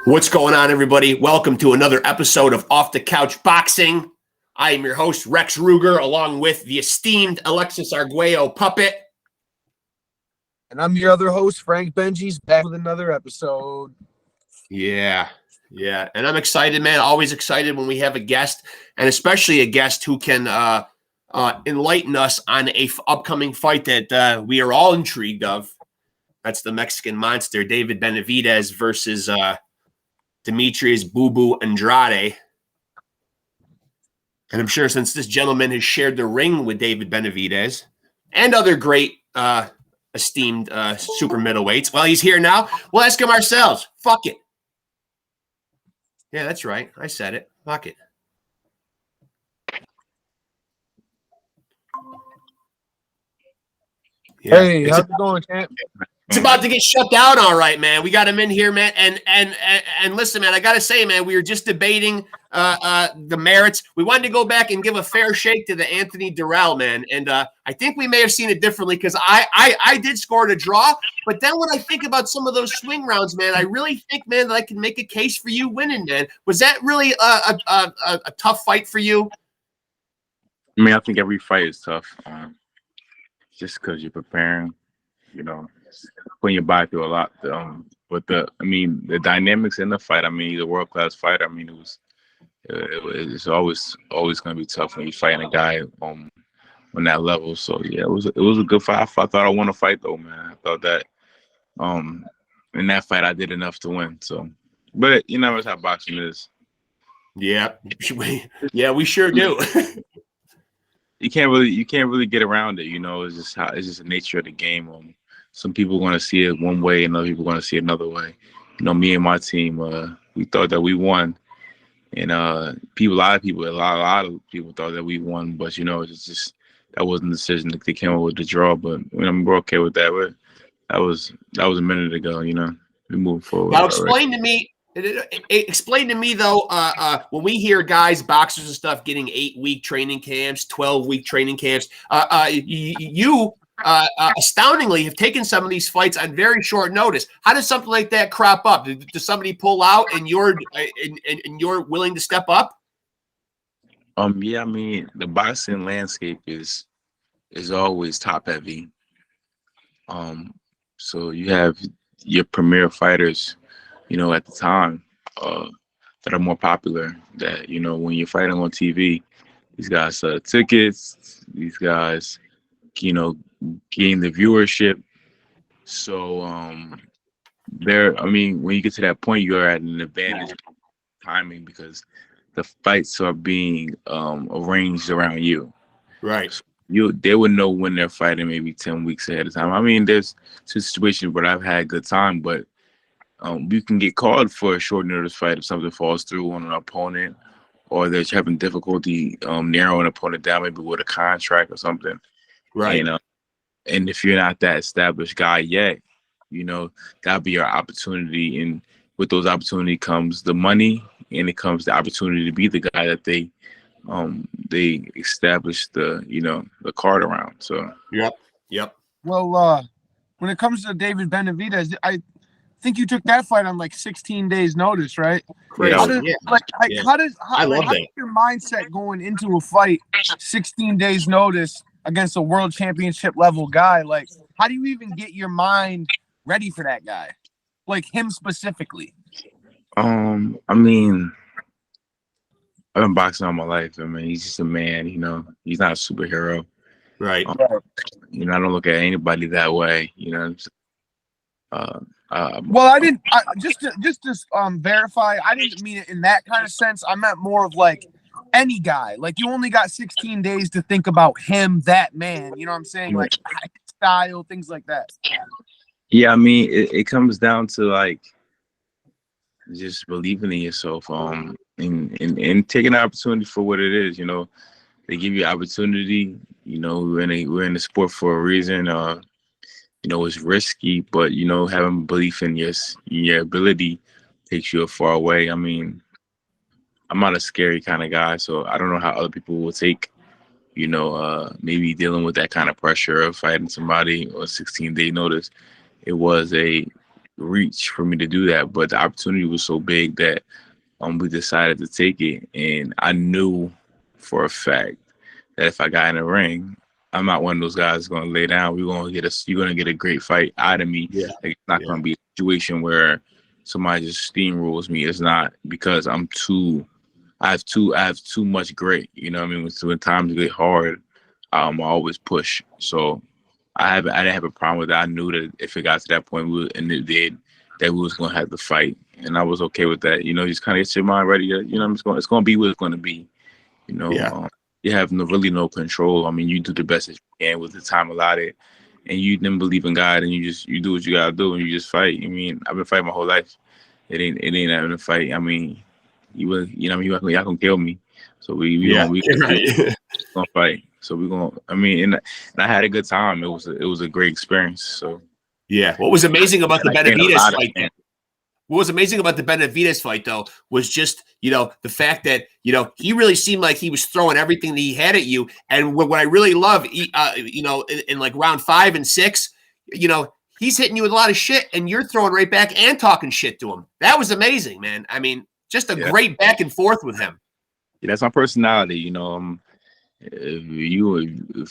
What's going on, everybody? Welcome to another episode of Off the Couch Boxing. I am your host, Rex Ruger, along with the esteemed Alexis Arguello Puppet. And I'm your other host, Frank Benji's, back with another episode. Yeah. And I'm excited, man. Always excited when we have a guest, and especially a guest who can enlighten us on a upcoming fight that we are all intrigued of. That's the Mexican monster, David Benavidez versus Demetrius Boo Boo Andrade. And I'm sure since this gentleman has shared the ring with David Benavidez and other great esteemed super middleweights, well, he's here now. We'll ask him ourselves. Fuck it. Yeah, that's right. I said it. Fuck it. Yeah, hey, how's it going, champ? It's about to get shut down, all right, man. We got him in here, man. And listen, man, I got to say, man, we were just debating the merits. We wanted to go back and give a fair shake to the Anthony Dirrell, man. And I think we may have seen it differently because I did score a draw. But then when I think about some of those swing rounds, man, I really think, man, that I can make a case for you winning, man. Was that really a tough fight for you? I mean, I think every fight is tough just because you're preparing, putting your body through a lot. But the dynamics in the fight. I mean, he's a world class fighter. I mean, it's always going to be tough when you're fighting a guy on that level. So yeah, it was a good fight. I thought I won a fight though, man. I thought that in that fight I did enough to win. So, but that's how boxing is. Yeah, we sure do. You can't really get around it. It's just the nature of the game. Some people are going to see it one way, and other people are going to see it another way. Me and my team, we thought that we won, and a lot of people thought that we won, but it's just that wasn't the decision that they came up with the draw. But we're okay with that. That was a minute ago. We moved forward. Now explain to me though, when we hear guys, boxers and stuff, getting 8-week training camps, 12-week training camps, you astoundingly have taken some of these fights on very short notice. How does something like that crop up? Does somebody pull out and you're willing to step up? Yeah, I mean, the boxing landscape is always top heavy. So you have your premier fighters, at the time, that are more popular, that, when you're fighting on TV, these guys sell tickets, these guys, gain the viewership. So, when you get to that point, you're at an advantage timing because the fights are being arranged around you. Right. So they would know when they're fighting maybe 10 weeks ahead of time. I mean, there's situations where I've had good time, but you can get called for a short notice fight if something falls through on an opponent, or they're having difficulty narrowing an opponent down, maybe with a contract or something. Right. And if you're not that established guy yet, that'll be your opportunity. And with those opportunity comes the money, and it comes the opportunity to be the guy that they establish the card around. So Yep. Well, when it comes to David Benavidez, I think you took that fight on like 16 days notice, right? Crazy. How does your mindset going into a fight 16 days notice against a world championship level guy? Like, how do you even get your mind ready for that guy? Like him specifically? I mean, I've been boxing all my life. I mean, he's just a man, he's not a superhero. Right. I don't look at anybody that way, Well, I didn't. Just to verify, I didn't mean it in that kind of sense. I meant more of like any guy. Like you only got 16 days to think about him, that man. You know what I'm saying? Like style, things like that. Yeah, I mean, it comes down to like just believing in yourself, and taking the opportunity for what it is. They give you opportunity. We're in the sport for a reason. It's risky, but having belief in your ability takes you a far way. I mean, I'm not a scary kind of guy, so I don't know how other people will take, maybe dealing with that kind of pressure of fighting somebody on 16-day notice. It was reach for me to do that, but the opportunity was so big that we decided to take it. And I knew for a fact that if I got in the ring, I'm not one of those guys going to lay down. You're going to get a great fight out of me. Yeah. Like, it's not going to be a situation where somebody just steamrolls me. It's not, because I have too much grit. You know what I mean? When times get hard, I always push. So I didn't have a problem with that. I knew that if it got to that point, it did, that we was going to have to fight. And I was okay with that. You know, just kind of get your mind ready. It's going to be what it's going to be. You know, you have really no control. I mean, you do the best that you can with the time allotted, and you didn't believe in God, and you do what you gotta do, and you just fight. I mean, I've been fighting my whole life. It ain't having a fight. I mean, y'all gonna kill me, so we gonna fight. So we gonna. I mean, and I had a good time. It was a great experience. So yeah, what was amazing about the Benavidez fight? What was amazing about the Benavidez fight, though, was just, the fact that, he really seemed like he was throwing everything that he had at you. And what I really love, in like round 5 and 6, he's hitting you with a lot of shit and you're throwing right back and talking shit to him. That was amazing, man. I mean, just a great back and forth with him. Yeah, that's my personality. If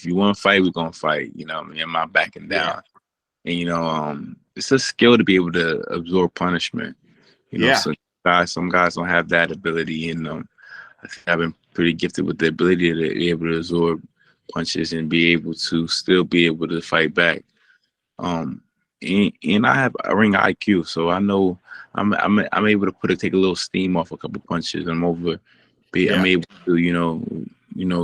you want to fight, we're going to fight. I'm not backing down. And, it's a skill to be able to absorb punishment. So some guys don't have that ability in them. I think I've been pretty gifted with the ability to be able to absorb punches and be able to still be able to fight back. And I have a ring IQ, so I know I'm able to take a little steam off a couple punches. I'm able to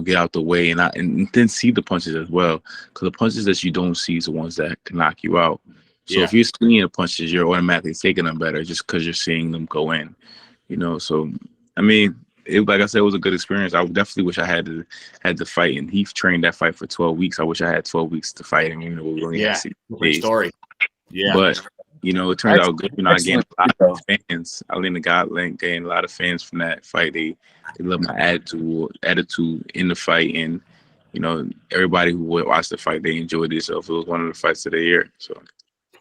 get out the way and then see the punches as well, because the punches that you don't see is the ones that can knock you out. So if you're seeing the punches, you're automatically taking them better just because you're seeing them go in. So I mean, like I said, it was a good experience. I definitely wish I had to fight, and he trained that fight for 12 weeks. I wish I had 12 weeks to fight him. We only had 6 days. Story. Yeah, but it turned out good. I gained a lot of fans. I gained a lot of fans from that fight. They love my attitude in the fight, and everybody who watched the fight, they enjoyed it. So it was one of the fights of the year. So.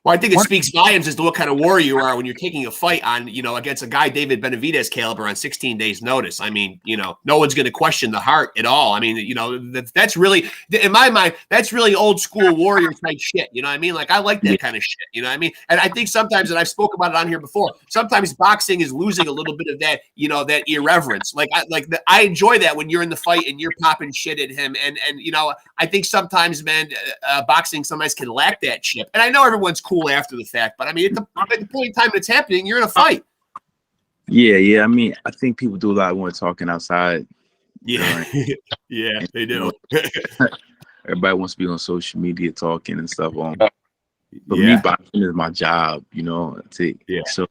Well, I think it speaks volumes as to what kind of warrior you are when you're taking a fight on, against a guy David Benavidez caliber on 16 days notice. I mean, no one's going to question the heart at all. I mean, that's really, in my mind, that's really old school warrior type shit. You know what I mean? Like, I like that kind of shit. You know what I mean? And I think sometimes, and I've spoken about it on here before, sometimes boxing is losing a little bit of that, that irreverence. I enjoy that when you're in the fight and you're popping shit at him. And I think sometimes, man, boxing sometimes can lack that shit. And I know everyone's cool after the fact, but I mean, at the point in time it's happening, you're in a fight. Yeah. I mean, I think people do a lot when talking outside. Yeah, yeah, they do. Everybody wants to be on social media talking and stuff. But me, boxing is my job. So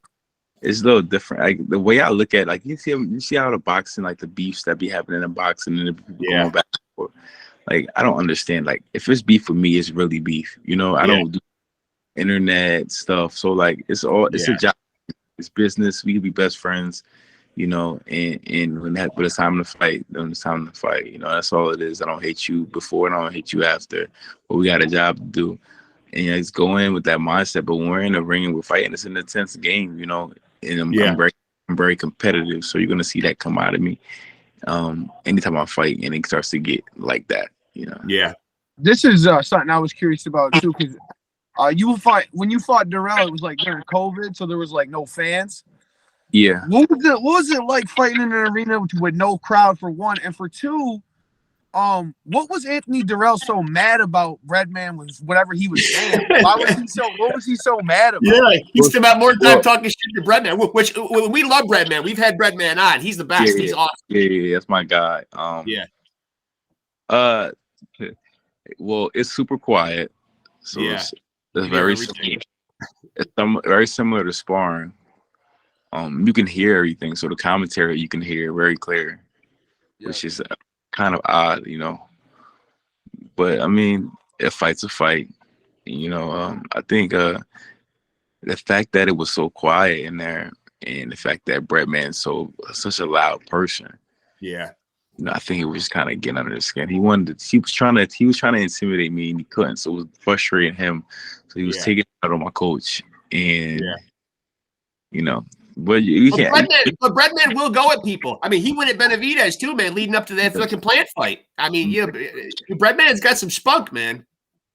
it's a little different. Like, the way I look at, you see how the boxing, like the beefs that be happening in boxing, and the people going back and forth. Like, I don't understand. Like, if it's beef for me, it's really beef. I don't do internet stuff. So it's a job. It's business. We can be best friends, and when it's time to fight, then it's time to fight. That's all it is. I don't hate you before and I don't hate you after. But we got a job to do. And it's go in with that mindset. But when we're in the ring and we're fighting, it's an intense game, and I'm very competitive. So you're gonna see that come out of me. Anytime I fight and it starts to get like that, Yeah. This is something I was curious about too, because when you fought Dirrell, it was like during COVID, so there was like no fans. Yeah. What was it like fighting in an arena with no crowd, for one, and for two, what was Anthony Dirrell so mad about Redman with whatever he was saying? What was he so mad about? Yeah, he spent more time talking shit to Redman, which we love Redman. We've had Redman on. He's the best. He's awesome. Yeah, that's my guy. Well, it's super quiet. So it's very similar. It's very similar to sparring. You can hear everything, so the commentary you can hear very clear, which is kind of odd, But I mean, a fight's a fight, I think the fact that it was so quiet in there, and the fact that Breadman's such a loud person, I think it was just kind of getting under the skin. He was trying to intimidate me, and he couldn't, so it was frustrating him. So he was taking it out on my coach, and you know, but you can't. But Breadman will go at people. I mean, he went at Benavidez too, man, leading up to that fucking plant fight. I mean, Breadman's got some spunk, man.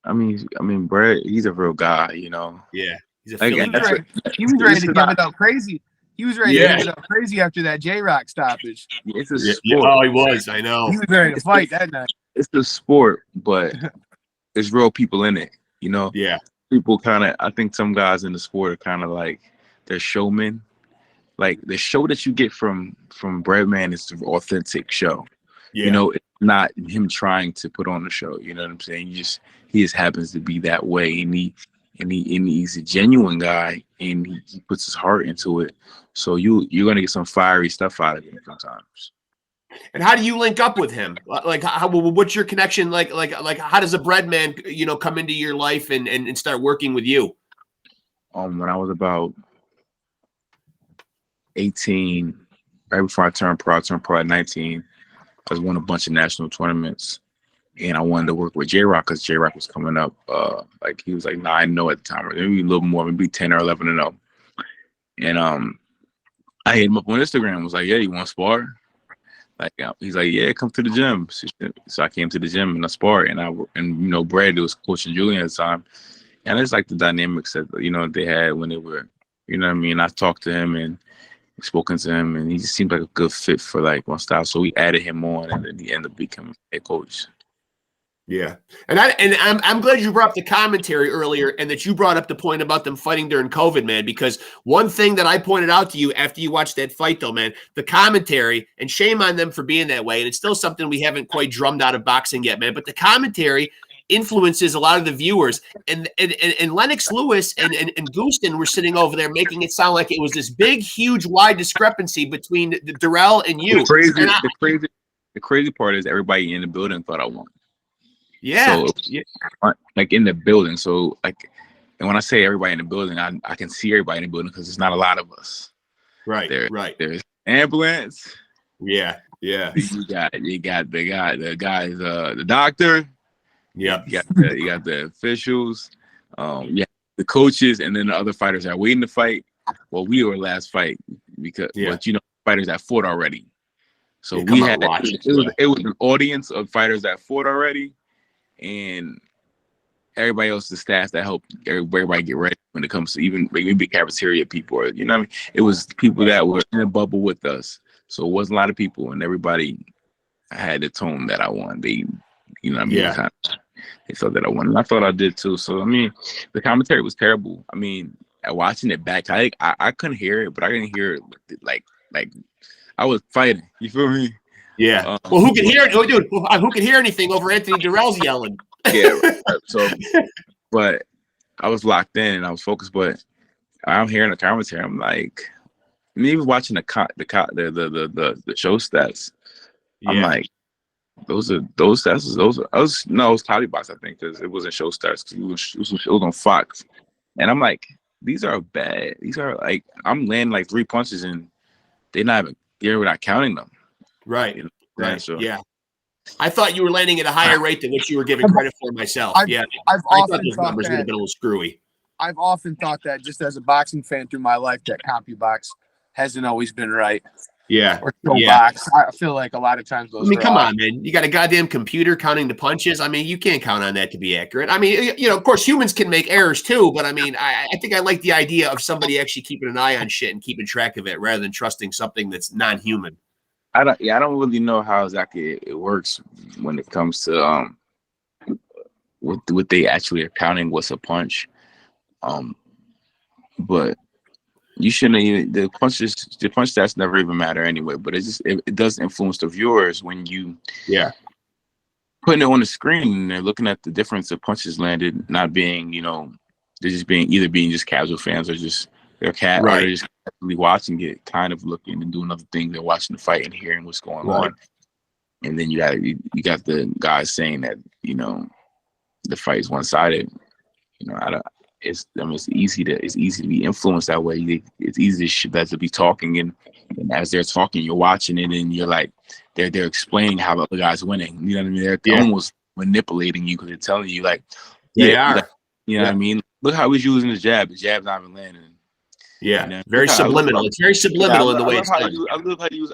I mean, Brett, he's a real guy, you know. Yeah, he's a he was ready to give it up crazy. He was ready to give it up crazy after that J-Rock stoppage. It's a sport. Oh, he was. I know. He was ready to fight that night. It's a sport, but there's real people in it, you know. Yeah. People kind of. I think some guys in the sport are kind of like they're showmen. Like the show that you get from Breadman is the authentic show. Yeah. You know, it's not him trying to put on the show. You know what I'm saying? He just happens to be that way, and he's a genuine guy, and he puts his heart into it. So you're gonna get some fiery stuff out of him sometimes. And how do you link up with him? Like, what's your connection? Like, how does a Breadman, you know, come into your life and start working with you? When I was about 18, right before I turned pro at 19. I won a bunch of national tournaments, and I wanted to work with J-Rock because J-Rock was coming up. Like he was like 9-0 at the time, or maybe a little more, maybe 10 or 11-0. And I hit him up on Instagram. I was like, "Yeah, you want to spar?" Like he's like, "Yeah, come to the gym." So I came to the gym and I sparred, and you know, Brad was coaching Julian at the time, and it's like the dynamics that you know they had when they were, you know what I mean. I talked to him and spoken to him, and he just seemed like a good fit for like one style. So we added him on, and then he ended up becoming head coach. Yeah, and I'm glad you brought up the commentary earlier, and that you brought up the point about them fighting during COVID, man. Because one thing that I pointed out to you after you watched that fight, though, man, the commentary, and shame on them for being that way, and it's still something we haven't quite drummed out of boxing yet, man. But the commentary influences a lot of the viewers, and Lennox Lewis and Gooston were sitting over there making it sound like it was this big, huge, wide discrepancy between Dirrell and you. The crazy part is everybody in the building thought I won. Yeah. So, like in the building. So like, and when I say everybody in the building, I can see everybody in the building because there's not a lot of us. Right. There's ambulance. Yeah. You got the guys, the doctor. Yeah. You got the officials. The coaches, and then the other fighters that are waiting to fight. Well, we were last fight but you know, fighters that fought already. So we had it was an audience of fighters that fought already, and everybody else, the staff that helped everybody get ready when it comes to even maybe cafeteria people, or you know what I mean. It was people that were in a bubble with us, so it wasn't a lot of people, and everybody had the tone that I won. They, you know what I mean. Yeah. They felt that I won, and I thought I did too. So I mean, the commentary was terrible. I mean, watching it back, I couldn't hear it, but I didn't hear it like I was fighting. You feel me? Yeah. Well, who can hear it? Oh, dude, who can hear anything over Anthony Dirrell's yelling? Yeah. So, but I was locked in and I was focused. But I'm hearing the commentary. I'm like, me watching the show stats. Yeah. I'm like, those stats. It was Cloudy Box, I think, because it wasn't show stats. Because it was on Fox, and I'm like, these are bad. These are like, I'm landing like 3 punches and they're not counting them. Right. You know? Right. So, yeah. I thought you were landing at a higher rate than what you were giving credit for myself. I thought those numbers would have been a little screwy. I've often thought that, just as a boxing fan through my life, that CompuBox hasn't always been right. Yeah. Or Showbox. I feel like a lot of times those. I mean, come on, man. You got a goddamn computer counting the punches. I mean, you can't count on that to be accurate. I mean, you know, of course, humans can make errors too, but I mean, I think I like the idea of somebody actually keeping an eye on shit and keeping track of it rather than trusting something that's non-human. I don't really know how exactly it works when it comes to what they actually are counting what's a punch. But you shouldn't even the punch stats never even matter anyway. But it does influence the viewers when you putting it on the screen and they're looking at the difference of punches landed, not being, you know, they're just being just casual fans or just or they're just casually watching it, kind of looking and doing other things. They're watching the fight and hearing what's going on. And then you got the guys saying that, you know, the fight is one-sided. You know, it's easy to be influenced that way. It's easy to be talking, and as they're talking, you're watching it, and you're like, they're explaining how the other guy's winning. You know what I mean? They're almost manipulating you because they're telling you like, they are. Like, you know what I mean? look how he's using the jab. The jab's not even landing. Yeah, you know? Very subliminal. It's very subliminal in the way it's done. I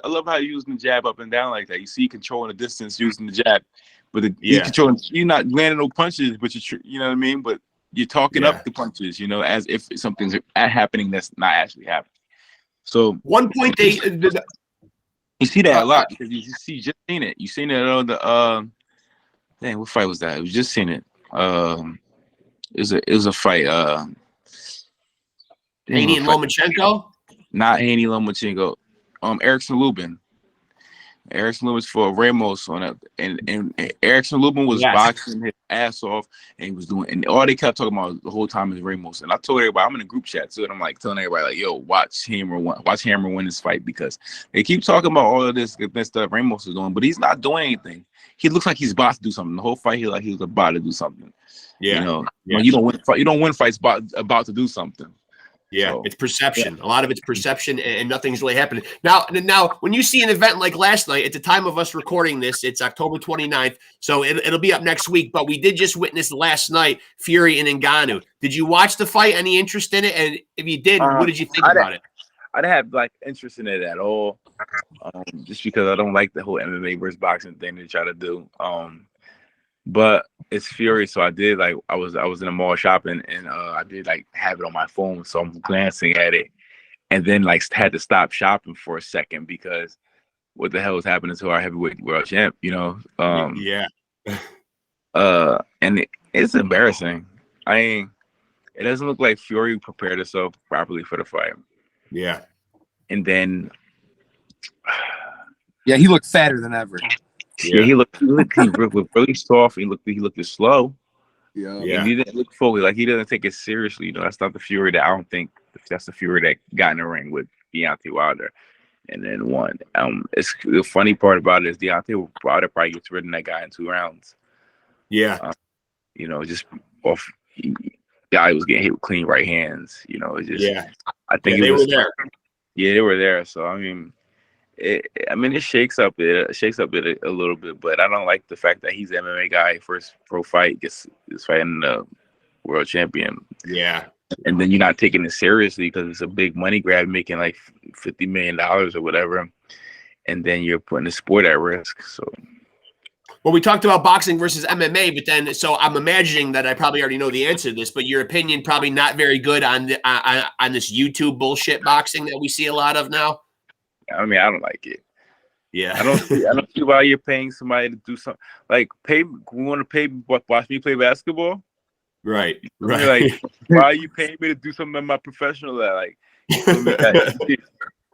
love how you using the jab up and down like that. You see controlling the distance using the jab, but he's controlling. You're not landing no punches, but you know what I mean. But you're talking up the punches, you know, as if something's happening that's not actually happening. So one point you see that a lot because you just seen it. You seen it on the dang, what fight was that? We just seen it. It was a fight. Haney and Lomachenko? Not Haney Lomachenko. Erickson Lubin. Erickson Lubin's for Ramos on it. And Erickson Lubin was boxing his ass off and he was doing, and all they kept talking about the whole time is Ramos. And I told everybody, I'm in a group chat too, and I'm like telling everybody, like, yo, watch Hammer win this fight, because they keep talking about all of this stuff Ramos is doing, but he's not doing anything. He looks like he's about to do something. The whole fight, he was about to do something. Yeah. You know, when you don't win fights about to do something. Yeah, so, it's perception. A lot of it's perception, and nothing's really happening. Now, when you see an event like last night, at the time of us recording this, it's October 29th, so it'll be up next week. But we did just witness last night Fury and Ngannou. Did you watch the fight? Any interest in it? And if you did, what did you think about it? I didn't have like interest in it at all, just because I don't like the whole MMA versus boxing thing they try to do. But it's Fury, so I did I was in a mall shopping, and I did have it on my phone, so I'm glancing at it, and then had to stop shopping for a second because what the hell is happening to our heavyweight world champ, you know? And it's embarrassing. It doesn't look like Fury prepared himself properly for the fight. Yeah, and then he looked fatter than ever. Yeah, he looked really soft. He looked slow. Yeah. And he didn't look fully, he doesn't take it seriously. You know, that's not the Fury that I don't think that's the Fury that got in the ring with Deontay Wilder and then won. It's the funny part about it is Deontay Wilder probably gets rid of that guy in 2 rounds. Yeah. You know, just off. The guy was getting hit with clean right hands. You know, it's just. I think they were there. Yeah, they were there. So I mean. It shakes up it a little bit, but I don't like the fact that he's an MMA guy. First pro fight is fighting the world champion. Yeah, and then you're not taking it seriously because it's a big money grab, making like $50 million or whatever, and then you're putting the sport at risk. So, well, we talked about boxing versus MMA, but then so I'm imagining that I probably already know the answer to this, but your opinion probably not very good on this YouTube bullshit boxing that we see a lot of now. I mean, I don't like it. Yeah, I don't see why you're paying somebody to do something want to watch me play basketball, right? Why are you paying me to do something I'm not professional at?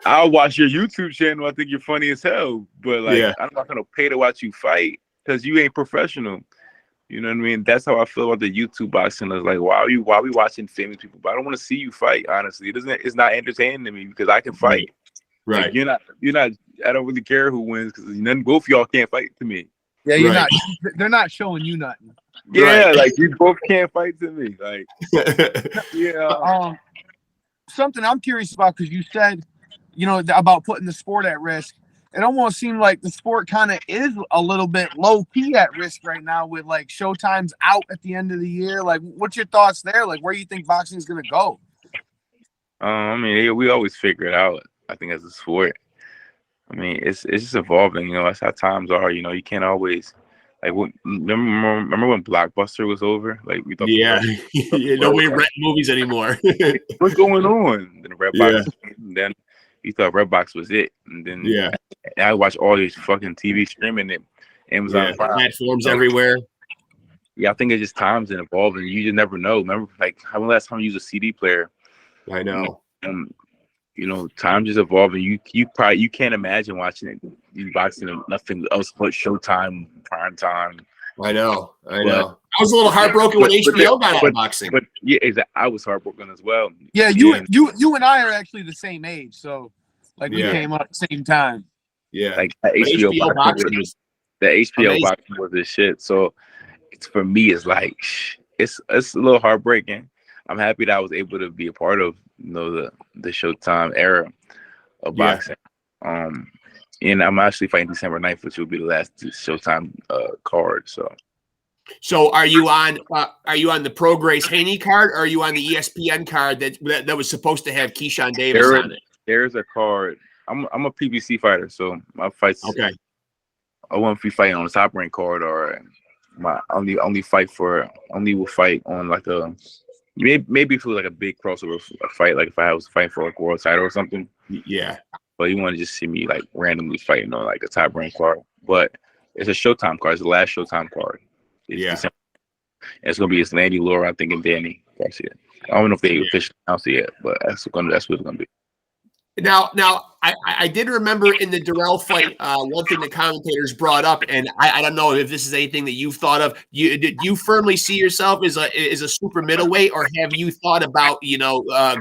I'll watch your YouTube channel. I think you're funny as hell, but I'm not gonna pay to watch you fight because you ain't professional. You know what I mean? That's how I feel about the YouTube boxing. Is why are we watching famous people? But I don't want to see you fight. Honestly, it's not entertaining to me because I can fight. Right. You're not. I don't really care who wins because both of y'all can't fight to me. Yeah, you're not. They're not showing you nothing. Yeah, you both can't fight to me. Something I'm curious about because you said, about putting the sport at risk. It almost seemed like the sport kind of is a little bit low key at risk right now with Showtime's out at the end of the year. What's your thoughts there? Where do you think boxing is gonna go? We always figure it out. I think as a sport, it's just evolving. That's how times are. You can't always remember when Blockbuster was over? We thought nobody rent movies anymore. What's going on? Then Redbox, then you thought Redbox was it, and then I watch all these fucking TV streaming it, Amazon platforms everywhere. Yeah, I think it's just times and evolving. You just never know. Remember, how the last time you used a CD player? I know. Time just evolving. You can't imagine watching it boxing and nothing else but Showtime, prime time. I know. I was a little heartbroken when HBO got out of boxing. But yeah, exactly. I was heartbroken as well. Yeah, you and I are actually the same age, so we came up at the same time. Yeah, HBO boxing was this shit. So for me, it's it's a little heartbreaking. I'm happy that I was able to be a part of the Showtime era of boxing. And I'm actually fighting December 9th, which will be the last Showtime card. So So are you on the Pro Grace Haney card, or are you on the ESPN card that was supposed to have Keyshawn Davis on it? There's a card. I'm a PBC fighter, so my fights. Okay. I won't be fighting on the top rank card, or my only will fight on like a maybe for like a big crossover fight, like if I was fighting for like a world title or something. Yeah. But you want to just see me like randomly fighting on like a top rank card. But it's a Showtime card. It's the last Showtime card. It's gonna be Landy Laura, I think, and Danny Garcia. I don't know if they officially announced it yet, but that's what it's gonna be. Now, I did remember in the Dirrell fight, one thing the commentators brought up, and I don't know if this is anything that you've thought of. Did you firmly see yourself as a super middleweight, or have you thought about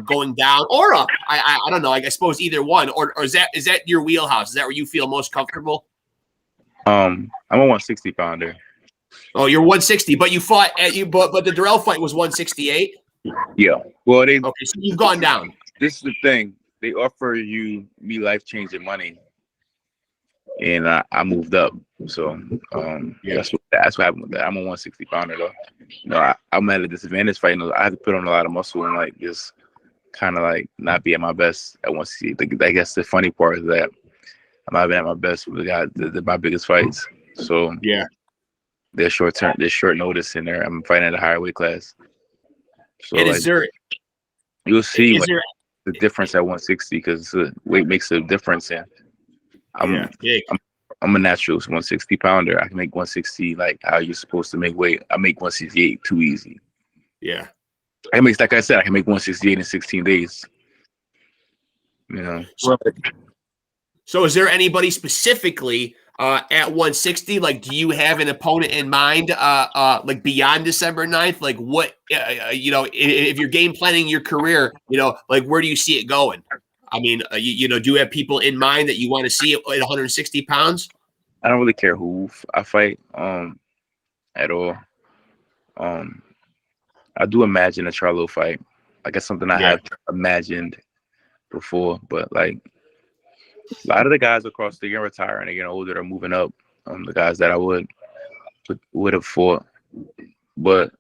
going down or up? I don't know. I suppose either one, or is that your wheelhouse? Is that where you feel most comfortable? I'm a 160 pounder. Oh, you're 160, but you fought but the Dirrell fight was 168. Yeah. Well, okay, so you've gone down. This is the thing. They offer me life-changing money, and I moved up. So that's what happened with that. I'm a 160 pounder though. I'm at a disadvantage fighting. I have to put on a lot of muscle and like just kind of like not be at my best at 160. I guess the funny part is that I'm not at my best with the guy my biggest fights. So there's short notice in there. I'm fighting at a higher weight class. So and you'll see the difference at 160 because weight makes a difference. And I'm a natural 160 pounder. I can make 160 like how you're supposed to make weight. I make 168 too easy. Yeah. Like I said, I can make 168 in 16 days. So is there anybody specifically at 160? Like, do you have an opponent in mind, like beyond December 9th? Like what, if you're game planning your career, like where do you see it going? I mean, do you have people in mind that you want to see at 160 pounds? I don't really care who I fight at all. I do imagine a Charlo fight. Like that's something I have imagined before, but like a lot of the guys across the year retire and they get older, they're moving up. The guys that I would have fought, but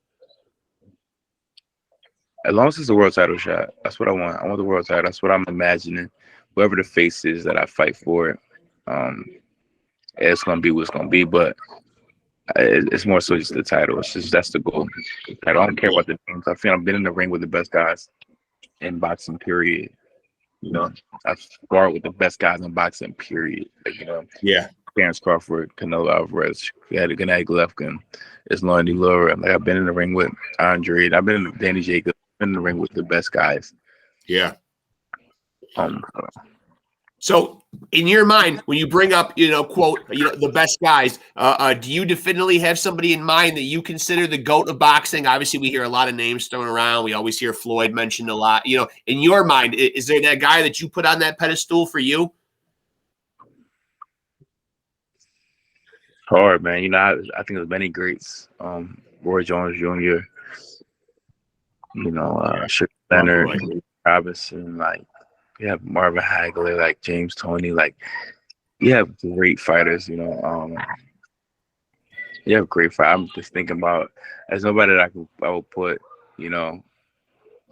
as long as it's a world title shot, that's what I want. I want the world title. That's what I'm imagining. Whoever the face is that I fight for, it's gonna be what it's gonna be. But it's more so just the title. It's just that's the goal. I don't care about the names. I feel I've been in the ring with the best guys in boxing. Period. I've sparred with the best guys in boxing. Period. Terrence Crawford, Canelo Alvarez, Gennady Golovkin, Islam Laura. Like I've been in the ring with Andre. I've been in Danny Jacobs. I've been in the ring with the best guys. Yeah. So in your mind, when you bring up, quote, the best guys, do you definitely have somebody in mind that you consider the GOAT of boxing? Obviously, we hear a lot of names thrown around. We always hear Floyd mentioned a lot. In your mind, is there that guy that you put on that pedestal for you? Hard, man. I think there's many greats. Roy Jones Jr., Sugar Leonard, Robinson, like you have Marvin Hagler, like James Toney, like you have great fighters, you have great fighters. I'm just thinking about there's nobody that I would put,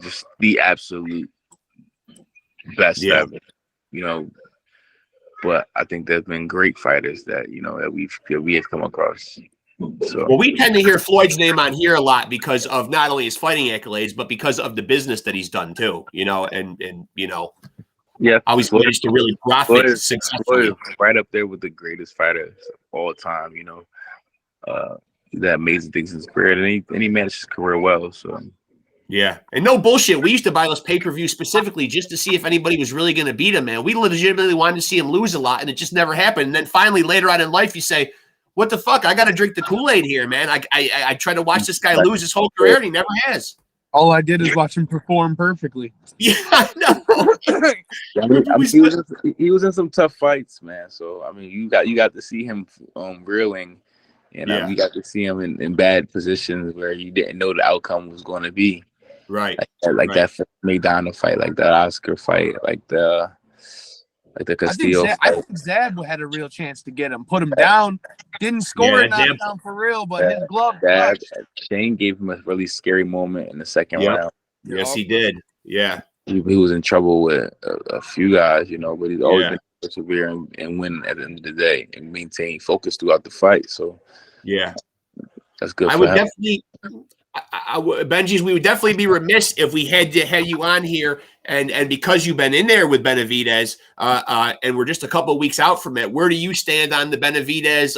just the absolute best ever, but I think there's been great fighters that that we have come across. So well, we tend to hear Floyd's name on here a lot because of not only his fighting accolades, but because of the business that he's done too. How he's managed to really profit successfully. Floyd is right up there with the greatest fighters of all time. That amazing things in his career, and he managed his career well. So. Yeah, and no bullshit. We used to buy those pay-per-view specifically just to see if anybody was really going to beat him, man. We legitimately wanted to see him lose a lot, and it just never happened. And then finally, later on in life, you say, what the fuck? I got to drink the Kool-Aid here, man. I try to watch this guy lose his whole career, and he never has. All I did is watch him perform perfectly. Yeah, I know. He was in some tough fights, man. So, I mean, you got to see him reeling, and you got to see him in bad positions where you didn't know the outcome was going to be. Right. That Maidana fight, like that Oscar fight, like the like the Castillo. I think Zab had a real chance to get him, put him down. Didn't score a knockdown for real, but his glove. Shane gave him a really scary moment in the second round. Yes, he did. Yeah. He was in trouble with a few guys, you know, but he's always been persevering and win at the end of the day and maintain focus throughout the fight. So yeah, that's good. Benji's, we would definitely be remiss if we had to have you on here, and because you've been in there with Benavidez, and we're just a couple of weeks out from it. Where do you stand on the Benavidez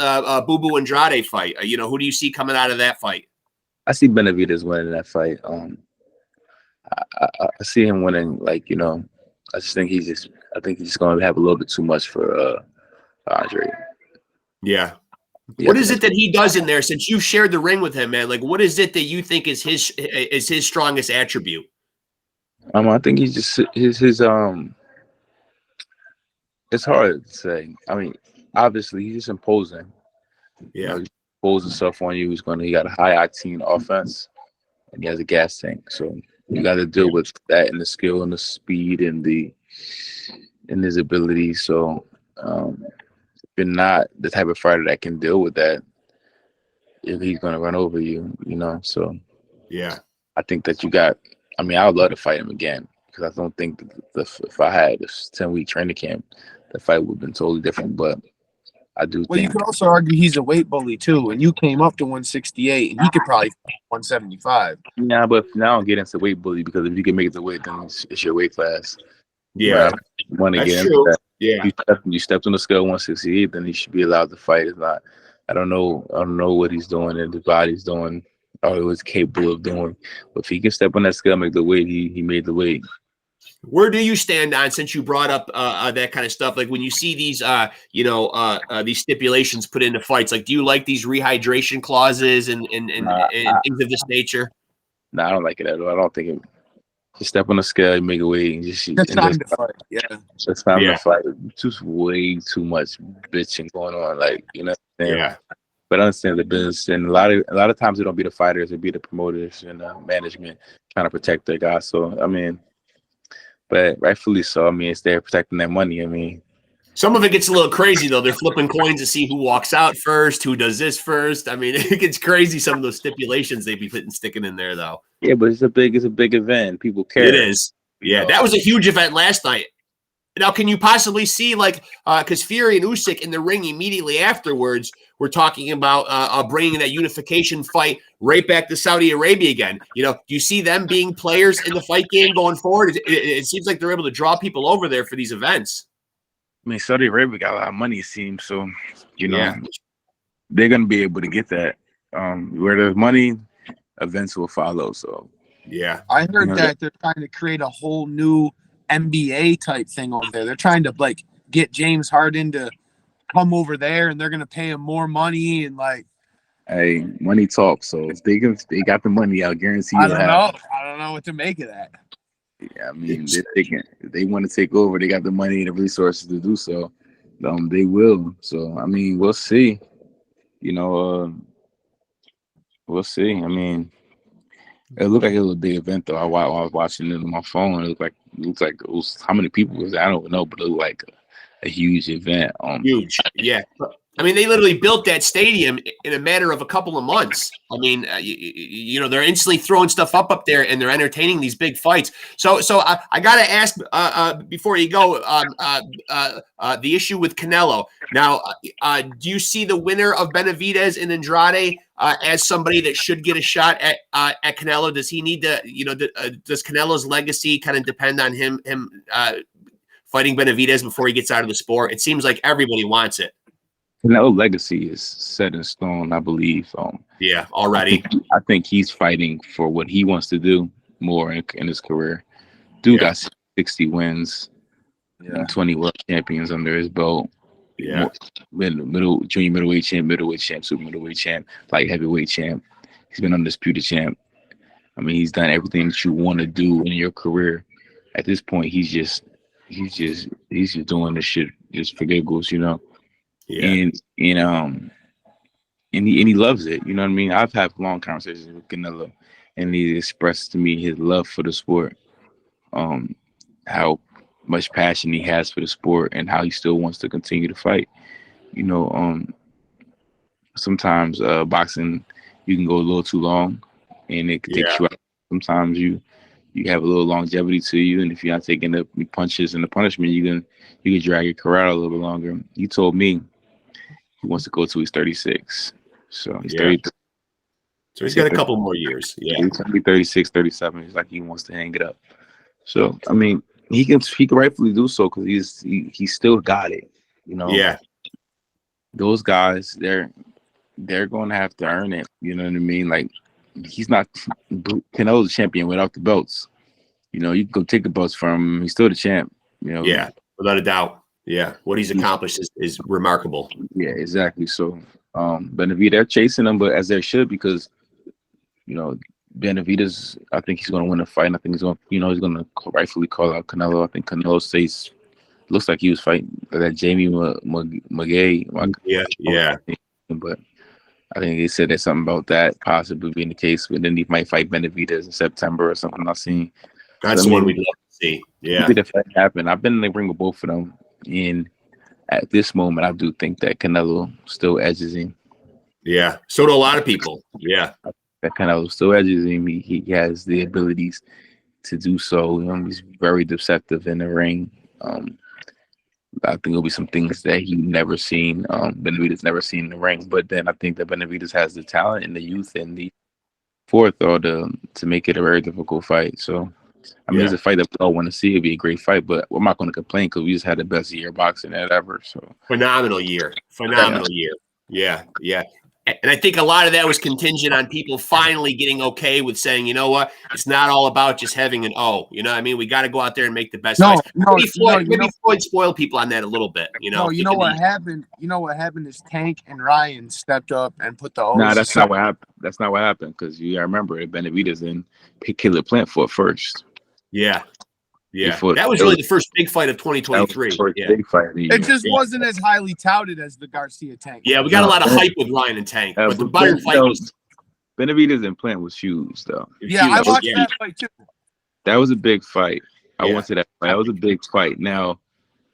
Boo Boo Andrade fight? You know, who do you see coming out of that fight? I see Benavidez winning that fight. I see him winning. Like, you know, I think he's just going to have a little bit too much for Andre. Yeah. What is it that he does in there? Since you shared the ring with him, man, like what is it that you think is his strongest attribute? I think he's just his it's hard to say. I mean, obviously he's just imposing. Yeah, you know, he imposes himself on you. He got a high octane offense, and he has a gas tank. So you got to deal with that and the skill and the speed and his ability. So. You're not the type of fighter that can deal with that if he's going to run over you, you know. So, yeah, I think that I mean, I would love to fight him again because I don't think if I had this 10-week training camp, the fight would have been totally different. But I do. Well, you could also argue he's a weight bully too, and you came up to 168, and he could probably fight 175. Yeah, but now I'll get into weight bully because if you can make it the weight, then it's your weight class. Yeah, one again. Yeah, you stepped on the scale 168, then he should be allowed to fight. It's not. I don't know what he's doing and his body's doing, or he was capable of doing. But if he can step on that scale, make the weight, he made the weight. Where do you stand on, since you brought up that kind of stuff? Like when you see these, these stipulations put into fights, like do you like these rehydration clauses and things of this nature? No, I don't like it at all. I don't think it. Just step on the scale, make a weight, and just time to fight. Yeah, it's time to fight. Just way too much bitching going on, like, you know. Yeah, but I understand the business, and a lot of times it don't be the fighters, it be the promoters and management trying to protect their guys. So I mean, but rightfully so. I mean, it's there protecting their money. I mean. Some of it gets a little crazy though. They're flipping coins to see who walks out first, who does this first. I mean, it gets crazy. Some of those stipulations they be sticking in there though. Yeah, but it's a big event. People care. It is. Yeah, that was a huge event last night. Now, can you possibly see because Fury and Usyk in the ring immediately afterwards were talking about bringing that unification fight right back to Saudi Arabia again? You know, do you see them being players in the fight game going forward? It seems like they're able to draw people over there for these events. I mean, Saudi Arabia got a lot of money, it seems. So, you know, they're going to be able to get that. Where there's money, events will follow. So, yeah. I heard that they're trying to create a whole new NBA type thing over there. They're trying to, like, get James Harden to come over there, and they're going to pay him more money. And, like, hey, money talks. So, if they got the money, I'll guarantee you. I don't know what to make of that. Yeah, I mean, if they want to take over, they got the money and the resources to do so. They will. So, I mean, we'll see. You know, we'll see. I mean, it looked like it was a big event, though. I was watching it on my phone. It looks like it was how many people was there? I don't know, but it looked like a huge event. Huge, yeah. I mean, they literally built that stadium in a matter of a couple of months. I mean, you know, they're instantly throwing stuff up there, and they're entertaining these big fights. So I got to ask before you go, the issue with Canelo. Now, do you see the winner of Benavidez and Andrade as somebody that should get a shot at Canelo? Does he need to, you know, does Canelo's legacy kind of depend on him fighting Benavidez before he gets out of the sport? It seems like everybody wants it. Canelo's legacy is set in stone, I believe. Yeah, already. I think he's fighting for what he wants to do more in his career. Dude got 60 wins and 20 world champions under his belt. Yeah. Junior middleweight champ, super middleweight champ, light heavyweight champ. He's been undisputed champ. I mean, he's done everything that you want to do in your career. At this point, he's just doing this shit just for giggles, you know. Yeah. And he loves it. You know what I mean? I've had long conversations with Canelo, and he expressed to me his love for the sport. How much passion he has for the sport and how he still wants to continue to fight. You know, sometimes boxing, you can go a little too long and it can take you out. Sometimes you have a little longevity to you, and if you're not taking the punches and the punishment, you can drag your career out a little bit longer. He told me he wants to go till he's 36. So he's 33. So he's got a couple more years. Yeah. He's going to be 36, 37. He's like, he wants to hang it up. So, I mean, he can rightfully do so because he's still got it. You know? Yeah. Those guys, they're going to have to earn it. You know what I mean? Like, he's not Canelo's the champion without the belts. You know, you can go take the belts from him. He's still the champ. You know? Yeah, without a doubt. Yeah. What he's accomplished is remarkable. Yeah, exactly. So, Benavidez, they're chasing him, but as they should, because you know, Benavidez, I think he's going to win the fight. And I think he's going to rightfully call out Canelo. I think Canelo looks like he was fighting that Jamie McGay. Yeah. But I think they said there's something about that possibly being the case. But then he might fight Benavidez in September or something. I've seen. That's the one we'd love to see. Yeah. If that happen, I've been in the ring with both of them. And at this moment, I do think that Canelo still edges him. Yeah. So do a lot of people. Yeah. That Canelo still edges him. He has the abilities to do so. You know, he's very deceptive in the ring. I think there'll be some things that he never seen. Benavidez never seen in the ring. But then I think that Benavidez has the talent and the youth and the forethought to make it a very difficult fight. So, I mean, it's a fight that we all want to see. It'd be a great fight, but I'm not going to complain because we just had the best year boxing ever. So phenomenal year. Yeah. And I think a lot of that was contingent on people finally getting okay with saying, you know what, it's not all about just having an O. You know what I mean? We got to go out there and make the best fights. Maybe Floyd spoiled people on that a little bit. You know? No, you know what happened? You know what happened is Tank and Ryan stepped up and put the O's. Nah, that's not what happened. That's not what happened because you gotta remember Benavidez and Caleb Plant fought first. Yeah. That was really the first big fight of 2023. Big fight. It just wasn't as highly touted as the Garcia Tank. Yeah, we got a lot of hype with Ryan and Tank, but the Bayern fight was. Benavidez and Plant was huge, though. Yeah, I watched that fight too. That was a big fight. I went to that fight. That was a big fight. Now,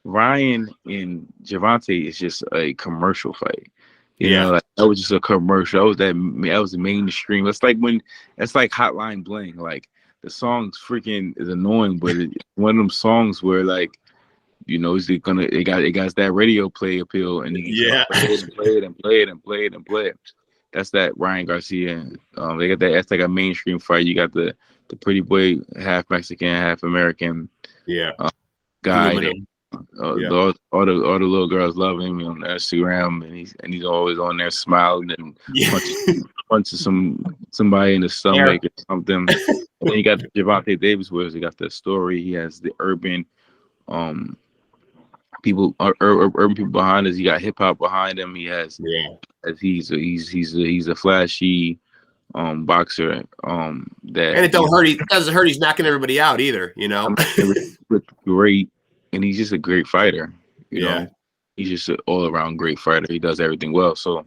Ryan and Gervonta is just a commercial fight. You know, like, that was just a commercial. That was the mainstream. It's like Hotline Bling. Like, the song's freaking is annoying, but it's one of them songs where, like, you know, it got that radio play appeal, and play it. That's that Ryan Garcia. They got that. That's like a mainstream fight. You got the pretty boy, half Mexican, half American, guy. All the little girls love him on Instagram, and he's always on there smiling and punches somebody in the stomach or something. And then you got Gervonta Davis, where he got the story. He has the urban people behind us. He got hip hop behind him. He has he's a flashy boxer that, and it don't hurt. It doesn't hurt. He's knocking everybody out either. You know, great. And he's just a great fighter. You know, he's just an all-around great fighter. He does everything well. So,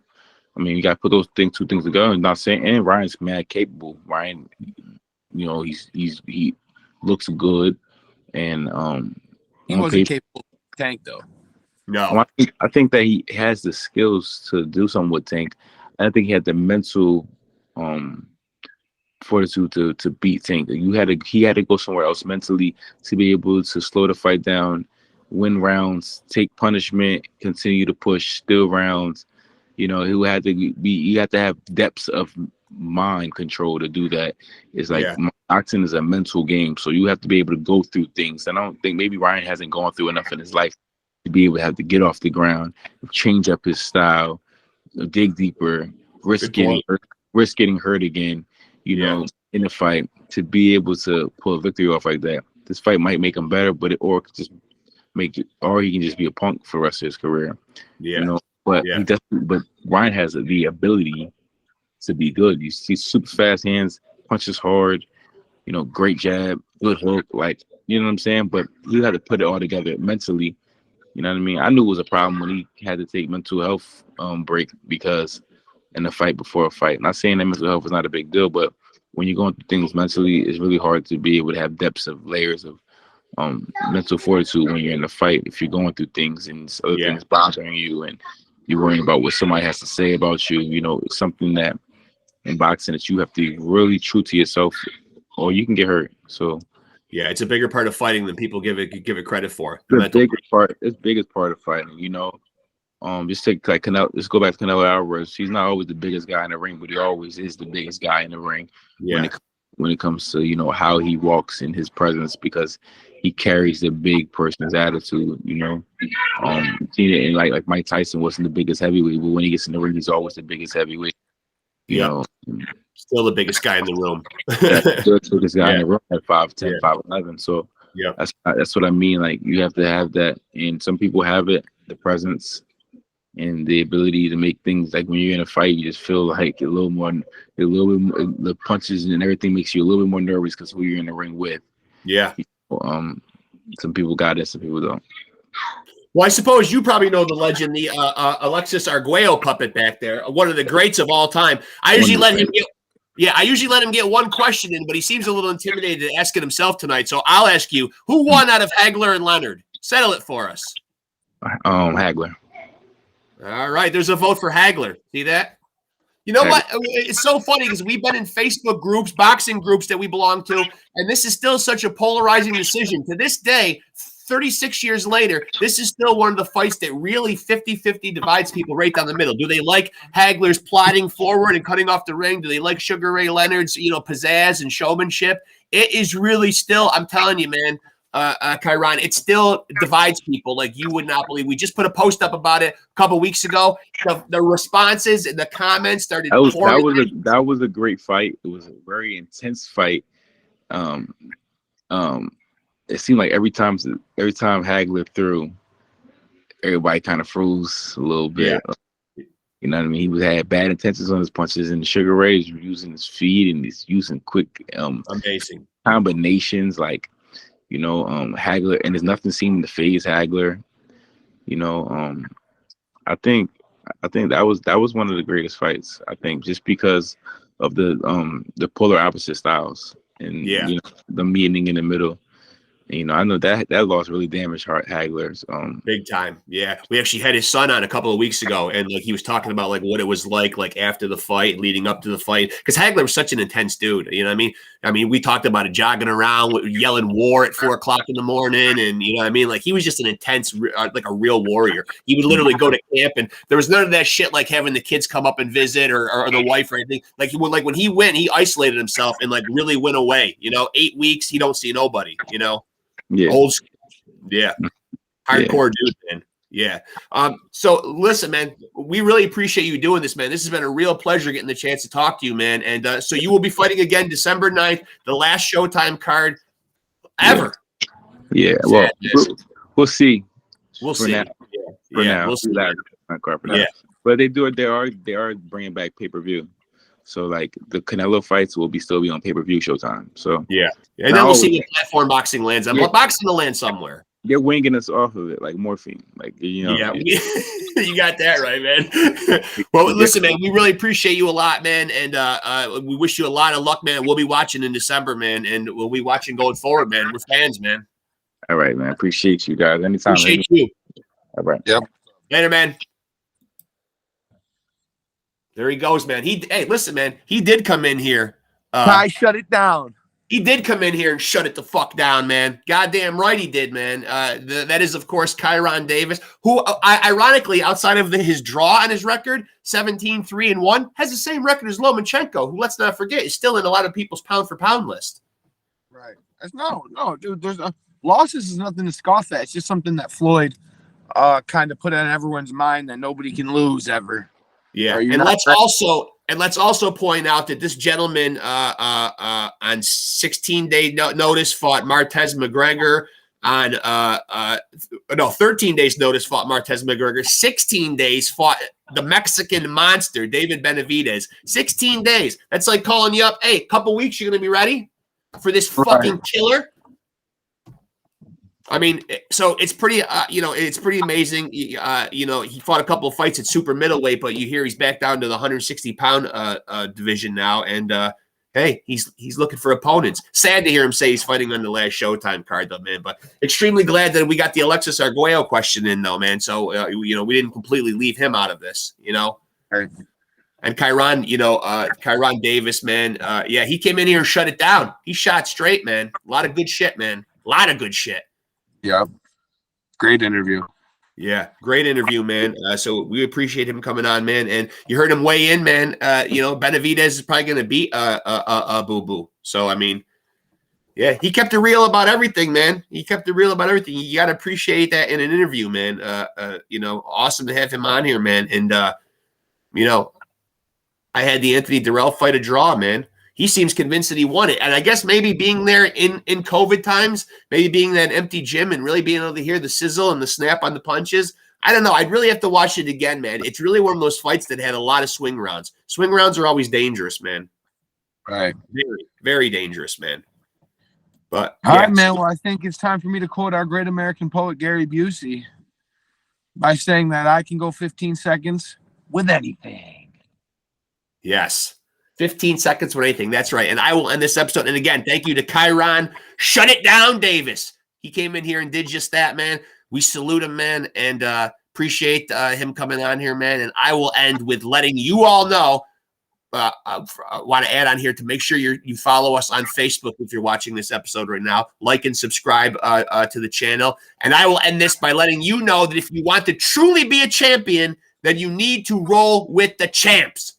I mean, you got to put those two things together. I'm not saying, and Ryan's mad capable. Ryan, you know, he looks good, and he wasn't capable of Tank though. No, I think that he has the skills to do something with Tank. I think he had the mental fortitude to beat Tank. He had to go somewhere else mentally to be able to slow the fight down, win rounds, take punishment, continue to push, steal rounds. You know, you had to have depths of mind control to do that. It's like boxing is a mental game, so you have to be able to go through things. And I don't think maybe Ryan hasn't gone through enough in his life to be able to have to get off the ground, change up his style, dig deeper, risk getting hurt again. You know, in the fight, to be able to pull a victory off like that. This fight might make him better, but he can just be a punk for the rest of his career. Yeah. You know, but but Ryan has the ability to be good. You see super fast hands, punches hard, you know, great jab, good hook, like, you know what I'm saying? But you had to put it all together mentally. You know what I mean? I knew it was a problem when he had to take mental health break because in the fight before a fight. Not saying that mental health is not a big deal, but when you're going through things mentally, it's really hard to be able to have depths of layers of mental fortitude when you're in a fight. If you're going through things and other Yeah. things bothering you, and you're worrying about what somebody has to say about you, it's something that in boxing that you have to be really true to yourself, or you can get hurt. So yeah, it's a bigger part of fighting than people give it credit for. the biggest part, it's biggest part of fighting. Just take like Canelo. Let's go back to Canelo Alvarez. He's not always the biggest guy in the ring, but he always is the biggest guy in the ring. Yeah. When it comes to how he walks in his presence, because he carries the big person's attitude. Seen it in like Mike Tyson wasn't the biggest heavyweight, but when he gets in the ring, he's always the biggest heavyweight. Still the biggest guy in the room. Still the biggest guy in the room at 5'10", 5'11". So yeah, that's what I mean. Like, you have to have that, and some people have it, the presence and the ability to make things, like when you're in a fight, you just feel like a little bit, the punches and everything makes you a little bit more nervous because who you're in the ring with. Yeah. Some people got it, some people don't. Well, I suppose you probably know the legend, the Alexis Arguello puppet back there, one of the greats of all time. I usually let him get one question in, but he seems a little intimidated to ask it himself tonight. So I'll ask you, who won out of Hagler and Leonard? Settle it for us. Hagler. All right, there's a vote for Hagler. See that? You know what? It's so funny because we've been in Facebook groups, boxing groups that we belong to, and this is still such a polarizing decision. To this day, 36 years later, this is still one of the fights that really 50-50 divides people right down the middle. Do they like Hagler's plodding forward and cutting off the ring? Do they like Sugar Ray Leonard's, pizzazz and showmanship? It is really still, I'm telling you, man, KYRONE, it still divides people like you would not believe. We just put a post up about it a couple weeks ago. The responses and the comments started pouring. That was a great fight. It was a very intense fight. It seemed like every time Hagler threw, everybody kind of froze a little bit. Yeah. You know what I mean? He had bad intentions on his punches, and Sugar Ray is using his feet and he's using quick amazing combinations, like Hagler, and there's nothing seeming to phase Hagler. I think that was one of the greatest fights. I think just because of the polar opposite styles and the meeting in the middle. I know that loss really damaged Hagler's. Big time. Yeah. We actually had his son on a couple of weeks ago, and he was talking about what it was like after the fight, leading up to the fight. Because Hagler was such an intense dude. You know what I mean? I mean, we talked about it, jogging around, yelling war at 4 o'clock in the morning. And you know what I mean? He was just an intense, like a real warrior. He would literally go to camp, and there was none of that shit like having the kids come up and visit or the wife or anything. When he went, he isolated himself and really went away. 8 weeks, he don't see nobody, Yeah. Old school. Yeah. Hardcore dude, man. Yeah. So listen, man, we really appreciate you doing this, man. This has been a real pleasure getting the chance to talk to you, man. And so you will be fighting again December 9th, the last Showtime card ever. Yeah. Well, we'll see. We'll see. Now. For now. We'll see. Yeah. But they are bringing back pay-per-view. So the Canelo fights will still be on pay-per-view Showtime. So yeah, and then we'll see what platform boxing lands. I'm boxing to land somewhere. They're winging us off of it like morphine, Yeah, you got that right, man. Well, listen, man, we really appreciate you a lot, man, and we wish you a lot of luck, man. We'll be watching in December, man, and we'll be watching going forward, man. We're fans, man. All right, man. Appreciate you guys. Anytime. Appreciate you. All right. Yep. Later, man. There he goes, man. Hey, listen, man. He did come in here. I shut it down. He did come in here and shut it the fuck down, man. Goddamn right he did, man. That is, of course, KYRONE Davis, who, ironically, outside of his draw on his record, 17-3-1, has the same record as Lomachenko, who, let's not forget, is still in a lot of people's pound-for-pound list. Right. No, dude. Losses is nothing to scoff at. It's just something that Floyd kind of put on everyone's mind that nobody can lose ever. Yeah, and let's also point out that this gentleman on 16-day notice fought Martez McGregor on 13 days notice fought Martez McGregor. 16 days fought the Mexican monster David Benavidez. 16 days. That's like calling you up. Hey, couple weeks, you're gonna be ready for this fucking killer. I mean, so it's pretty, it's pretty amazing. He fought a couple of fights at super middleweight, but you hear he's back down to the 160-pound division now. And, hey, he's looking for opponents. Sad to hear him say he's fighting on the last Showtime card, though, man. But extremely glad that we got the Alexis Arguello question in, though, man. So, we didn't completely leave him out of this, Right. And Kyron Davis, man. Yeah, he came in here and shut it down. He shot straight, man. A lot of good shit, man. A lot of good shit. Yeah. Great interview. Yeah, great interview, man. So we appreciate him coming on, man. And you heard him weigh in, man. Benavidez is probably going to beat Boo Boo. So, I mean, yeah, he kept it real about everything, man. He kept it real about everything. You got to appreciate that in an interview, man. Awesome to have him on here, man. And, I had the Anthony Dirrell fight a draw, man. He seems convinced that he won it. And I guess maybe being there in COVID times, maybe being in that empty gym and really being able to hear the sizzle and the snap on the punches, I don't know. I'd really have to watch it again, man. It's really one of those fights that had a lot of swing rounds. Swing rounds are always dangerous, man. Right. Very, very dangerous, man. But all right, man. Well, I think it's time for me to quote our great American poet, Gary Busey, by saying that I can go 15 seconds with anything. Yes. 15 seconds with anything. That's right. And I will end this episode. And again, thank you to KYRONE. Shut it down, Davis. He came in here and did just that, man. We salute him, man, and appreciate him coming on here, man. And I will end with letting you all know. I want to add on here to make sure you follow us on Facebook if you're watching this episode right now. Like and subscribe to the channel. And I will end this by letting you know that if you want to truly be a champion, then you need to roll with the champs.